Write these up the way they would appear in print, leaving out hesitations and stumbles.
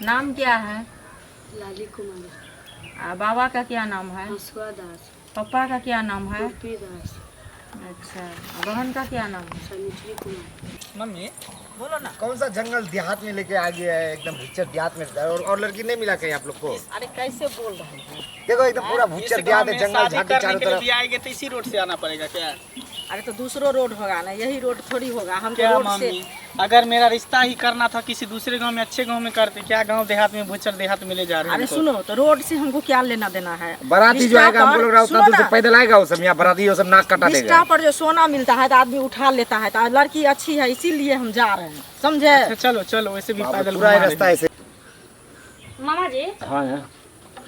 नाम क्या है? लाली कुमार। बाबा का क्या नाम है? हंसुआ दास। पापा का क्या नाम है? गोपी दास। अच्छा, बहन का क्या नाम है? सनिचरी कुमार। मम्मी बोलो ना। कौन सा जंगल देहात में लेके आ गया है? एकदम भूचर देहात में और लड़की नहीं मिला कहीं आप लोग को? अरे कैसे बोल रहे हैं? देखो एकदम पूरा भूचर देहात है, जंगल झाड़ी चारों तरफ। भी आएंगे तो इसी रोड से आना पड़ेगा क्या? अरे तो दूसरो रोड होगा ना, यही रोड थोड़ी होगा। हम क्या रोड मम्मी, अगर मेरा रिश्ता ही करना था किसी दूसरे गांव में, अच्छे गांव में करते, क्या गांव देहात में भूचर देहात मिले जा रहे हैं? अरे सुनो, तो रोड से हमको क्या लेना देना है? बाराती जो आएगा हमको लग रहा है उतना दूर से सुनो पैदल आएगा, वो सब यहाँ बाराती वो सब नाक कटा देगा। रिश्ता पर जो सोना मिलता है तो आदमी उठा लेता है, तो लड़की अच्छी है इसीलिए हम जा रहे हैं, समझे? अच्छा, चलो चलो, वैसे भी पैदल पूरा घुमा रास्ता रहे ऐसे। मामा जी, हाँ है।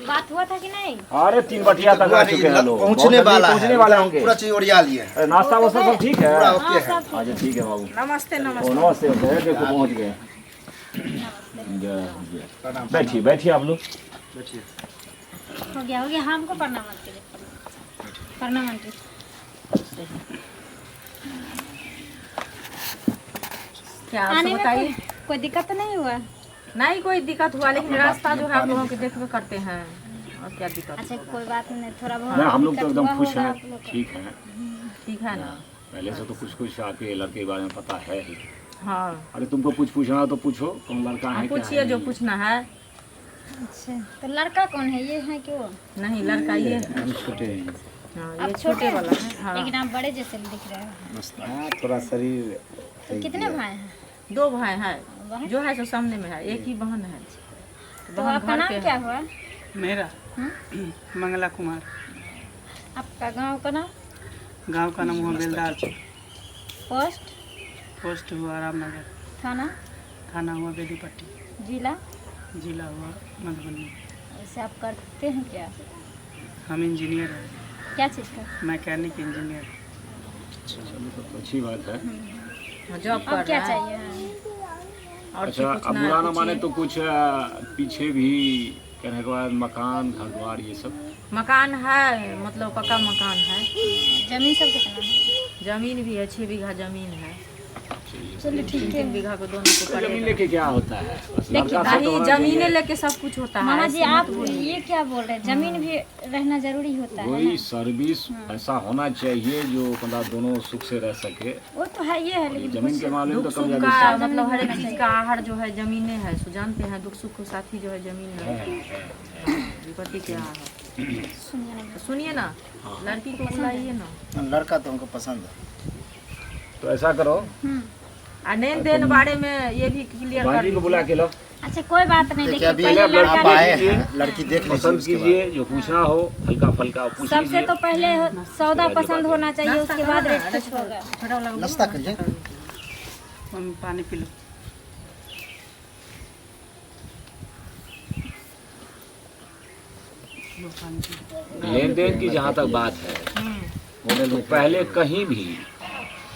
बात हुआ था कि नहीं? अरे 3 बटिया तक आ चुके हैं लोग, पहुँचने वाला होंगे। पूरा चीज ओरिया लिए। अरे नाश्ता वास्ता सब ठीक है? पूरा ओके है। अच्छा ठीक है बाबू। नमस्ते ओ, नमस्ते। नमस्ते देखो पहुँच गए। बैठिए बैठिए आप लोग। हो गया हमको प्रणाम मंत्री। प्रणाम मंत्री। क्या आने में बताइए? कोई दिक्कत तो नहीं हुआ? नहीं कोई दिक्कत हुआ, लेकिन रास्ता जो है आप लोगों के देखबे करते हैं, और क्या दिक्कत? अच्छा कोई बात नहीं, थोड़ा नहीं, बहुत हम लोग तो दिक्कत एकदम हुआ खुश होगा हैं, आप लोग को। ठीक है। ठीक है ना? पहले से तो कुछ आपके लड़के के बारे में पता है ही। हाँ, अरे तुमको कुछ पूछना हो तो पूछो, कौन लड़का है क्या पूछिए है? जो पूछना है। अच्छा, तो लड़का कौन है? ये है कि वो? नहीं, लड़का ये है। हम छोटे हैं। हाँ, आप ये छोटे छोटे वाला है। हाँ, लेकिन आप बड़े जैसे दिख रहे हैं। हाँ थोड़ा शरीर। तो कितने भाई हैं? 2 भाई है, बहन? जो है सो सामने में है, एक ही बहन है। तो बहन आपका घर पे नाम क्या है। हुआ? मेरा मंगला कुमार। आपका गांव का नाम? गांव का नाम हुआ बेलदार। पोस्ट? पोस्ट हुआ रामनगर। थाना? थाना हुआ बेदीपट्टी। जिला? जिला हुआ मधुबनी। ऐसे आप करते हैं क्या? हम इंजीनियर हैं, क्या चीज़ का? Mechanic engineer. चलो तो अच्छी बात है। जॉब अब कर क्या रहा है। चाहिए? और अच्छा, अब पूछना है, बुरा ना माने पूछिए। तो कुछ पीछे भी कहने के बाद मकान घर द्वार ये सब। मकान है, मतलब पक्का मकान है। जमीन सब कितना है? जमीन भी है, 6 बीघा जमीन है। चलो ठीक है। 3 बीघा को दोनों को जमीन पड़ेगा। लेके क्या होता है? बस देखिए, लड़का साथ नहीं, होना जमीने चाहिए। लेके सब कुछ होता है। मामा जी ऐसे मत आप बोलिए। ये क्या बोल रहे हैं? जमीन भी रहना जरूरी होता है कोई ना? सर्विस ऐसा होना चाहिए जो मतलब दोनों सुख से रह सके। वो तो है, ये है, लेकिन जमीन के मामले में दुख तो कम सुख ज्यादा का मतलब हर एक चीज का आहार जो है जमीने है, सो जानते हैं। दुख सुख को साथी जो है जमीन है। विपत्ति के आहार। सुनिए ना। तो सुनिए ना, लड़की को बुलाइए ना। लड़का तो हमको पसंद है। तो ऐसा करो, और लेन देन बारे में ये भी क्लियर कर भांजी को बुला के लो, अच्छा कोई बात नहीं, देखिए देखिए अभी पहले आप लड़का आप आए देखिए। हैं, लड़की देख लीजिए पसंद उसके बाद। कीजिए, जो पूछना हो हल्का फल्का पूछ सबसे लीजिए। तो पहले सौदा पसंद होना चाहिए, उसके बाद रेट कुछ होगा। छोटा वाला नाश्ता करिए। मम्मी पानी पी लो। लो पानी पी लो। लेन देन की जहाँ तक बात है, होने दो। पहले कहीं भी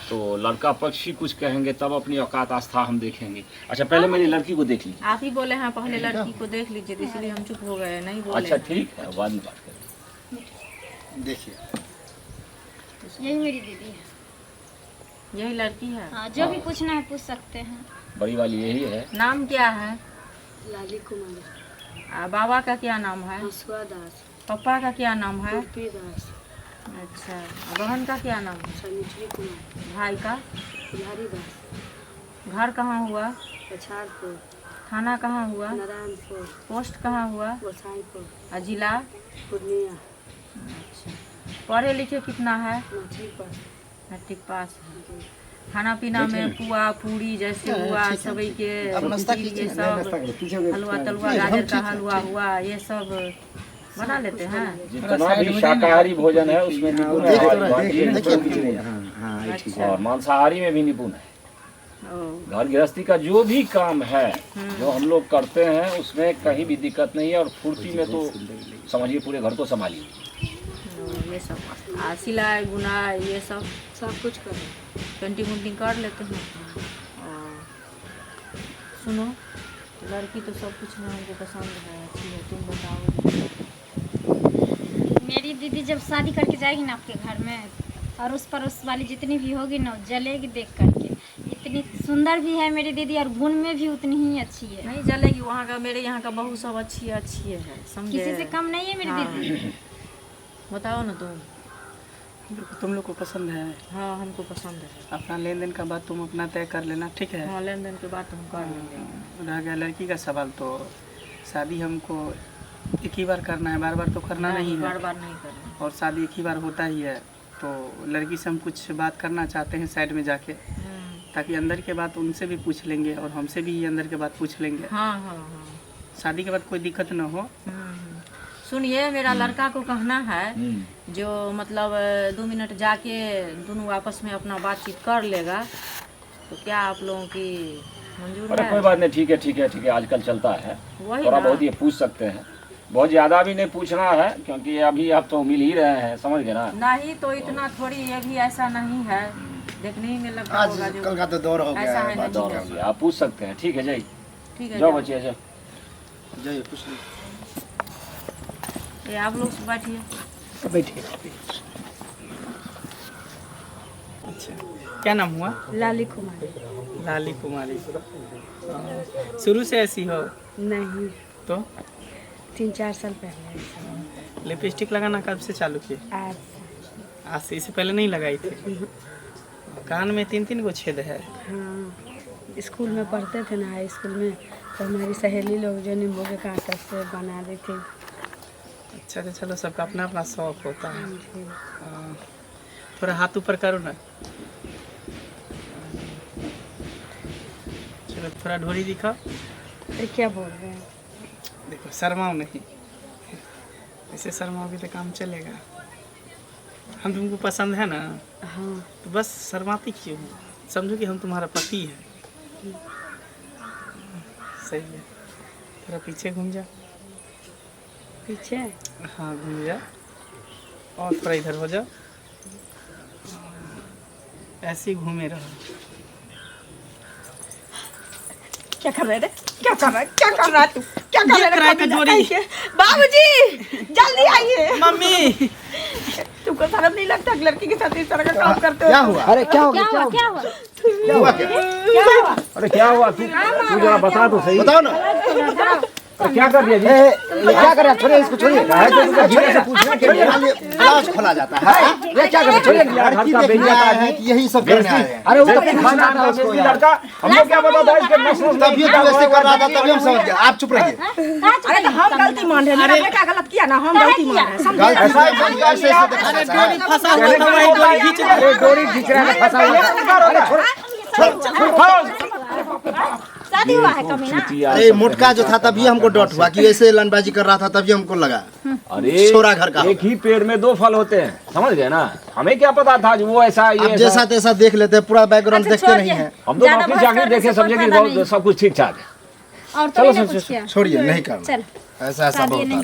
तो लड़का पक्ष ही कुछ कहेंगे, तब अपनी औकात आस्था हम देखेंगे। अच्छा पहले मेरी लड़की को देख लीजिए। आप ही बोले हैं पहले लड़की को देख लीजिए, तो इसलिए हम चुप हो गए, नहीं बोले। अच्छा ठीक है, बाद में बात करेंगे। देखिए यही मेरी दीदी है। यही लड़की है। हाँ, जो भी पूछना है पूछ सकते हैं। बड़ी वाली यही है। नाम क्या है? लाली कुमार। बाबा का क्या नाम है? हंसुआ दास। पापा का क्या नाम है? गोपी दास। अच्छा, बहन का क्या नाम है? सनिचरी कुमार। भाई का? बिहारी दास। घर कहाँ हुआ? पछाड़पुर। थाना कहाँ हुआ? नारायणपुर। पोस्ट कहाँ हुआ? गोसाईपुर। और जिला? पूर्णिया। अच्छा, पढ़े लिखे कितना है? मछली पर। मैट्रिक पास है। खाना पीना में पुआ पूरी जैसे हुआ, सबई के ये सब हलवा तलवा, गाजर का हलवा हुआ, ये सब बना लेते हैं। जितना भी शाकाहारी भोजन है उसमें निपुण है, अच्छा, और मांसाहारी में भी निपुण है। ओ, घर गृहस्थी का जो भी काम है जो हम लोग करते हैं उसमें कहीं भी दिक्कत नहीं है, और फुर्ती में तो समझिए पूरे घर को संभालिए। ये सब सिलाई बुनाई ये सब सब कुछ करें। पेंटिंग उंटिंग कर लेते हैं। और सुनो, लड़की तो सब कुछ में हमको पसंद है, अच्छी है, तुम बताओ। मेरी दीदी जब शादी करके जाएगी ना आपके घर में, और उस वाली जितनी भी होगी ना, जलेगी देख करके। इतनी सुंदर भी है मेरी दीदी और गुण में भी उतनी ही अच्छी है। नहीं जलेगी, वहाँ का मेरे यहाँ का बहू सब अच्छी अच्छी है, समझे? किसी से कम नहीं है मेरी दीदी। बताओ ना तुम। तुम लोग को पसंद है? हाँ हमको पसंद है। अपना लेन देन का बात तुम अपना तय कर लेना, ठीक है? हाँ लेन देन के बाद हम कर लेंगे। रह गया लड़की का सवाल, तो शादी हमको एक ही बार करना है, बार बार तो करना नहीं बार है। बार नहीं करना। और शादी एक ही बार होता ही है, तो लड़की से हम कुछ बात करना चाहते हैं साइड में जाके, ताकि अंदर के बात उनसे भी पूछ लेंगे और हमसे भी अंदर के बात पूछ लेंगे। हाँ हाँ हाँ। शादी के बाद कोई दिक्कत न हो। सुनिए, मेरा लड़का को कहना है जो मतलब 2 मिनट जाके दोनों आपस में अपना बातचीत कर लेगा, तो क्या आप लोगों की मंजूर अरे है? कोई बात नहीं, ठीक है ठीक है ठीक है, आजकल चलता है। वही थोड़ा ना। बहुत ये पूछ सकते हैं, बहुत ज़्यादा भी नहीं पूछना है, क्योंकि अभी आप तो मिल ही रहे हैं, समझ गए ना? नहीं तो इतना थोड़ी, ये भी ऐसा नहीं है, देखने ही में लगता आज होगा जो कल का तो दौर हो ऐसा गया है है। नहीं दौर है। हो गया, आप पूछ सकते हैं, ठीक है जाइए, ठीक है जाओ जाओ। बच्चे जाओ। जाइए पूछ लीजिए। ये आप लोग से बैठिए। बैठिए। अच्छा, क्या नाम हुआ? लाली कुमारी। लाली कुमारी। शुरू से ऐसी हो? नहीं, तो 3-4 साल पहले ऐसा। लिपस्टिक लगाना कब से चालू किए? आज आज से, इससे पहले नहीं लगाई थी? कान में 3-3 गो छेद है। हाँ, स्कूल में पढ़ते थे ना, हाई स्कूल में, तो हमारी सहेली लोग जो नींबू के कांटा से बना दी थी। अच्छा तो चलो, सबका अपना अपना शौक होता है। थोड़ा हाथ ऊपर करो ना, चलो थोड़ा ढोरी दिखाओ। अरे क्या बोल रहे हैं? देखो शर्माओ नहीं, ऐसे शर्माओगे तो काम चलेगा। हम तुमको पसंद है ना, हाँ, तो बस शर्माती क्यों हो? समझो कि हम तुम्हारा पति है। सही है, थोड़ा पीछे घूम जाओ। पीछे। हाँ घूम जाओ, और थोड़ा इधर हो जाओ, ऐसे ही घूमे रहो। क्या कर रहे थे? क्या कर रहा है? क्या कर रहा है तू? क्या कर ये रहा कराए थे ढोरी। बाबूजी जल्दी आइए। मम्मी तुमको शर्म नहीं लगता कि लड़की के साथ इस तरह का काम करते हो? क्या हुआ? अरे क्या हो गया? क्या हुआ क्या हुआ? क्या हुआ? क्या हुआ? अरे क्या हुआ, तू जरा बता तो सही। बताओ ना। अरे क्या कर दिया जी? ये क्या कर रहा है? छोड़िए इसको, छोड़िए। छोड़िए से पूछने के लिए ब्लाउज खोला जाता है। ये क्या कर रहा है? छोड़िए। लड़की देखने आया है कि यही सब करने आए हैं? अरे वो तो खाना था उसको यार। लड़का, हम लोग क्या पता था इसके नस्ल तभी तो ऐसे कर रहा था, तभी हम समझ गए। आप चुप रहिए। अरे तो हम गलती मान रहे हैं, मैंने क्या गलत किया ना, हम गलती मान रहे हैं। समझो। ऐसे ऐसे दिखा अरे जाता डोरी है। फंसा हुआ था, वही डोरी खींच रहा है। डोरी खींच रहा है, फंसा हुआ है। शादी हुआ है कभी ना? अरे मोटका जो था तभी हमको डॉट हुआ कि ऐसे लंबाजी कर रहा था, तभी हमको लगा अरे छोरा घर का एक ही पेड़ में 2 फल होते हैं, समझ गए ना? हमें क्या पता था जो वो ऐसा ये आप ऐसा। जैसा तैसा देख लेते हैं, पूरा बैकग्राउंड अच्छा, देखते नहीं है। हम तो ज्यादा नौकरी बहस चाकरी करने देखे से समझे कोई कि फायदा बहुत सब कुछ ठीक ठाक है। और तो चलो, मैंने चलो, कुछ किया। छोड़िए, नहीं करना चल ऐसा ऐसा शादी बहुत नहीं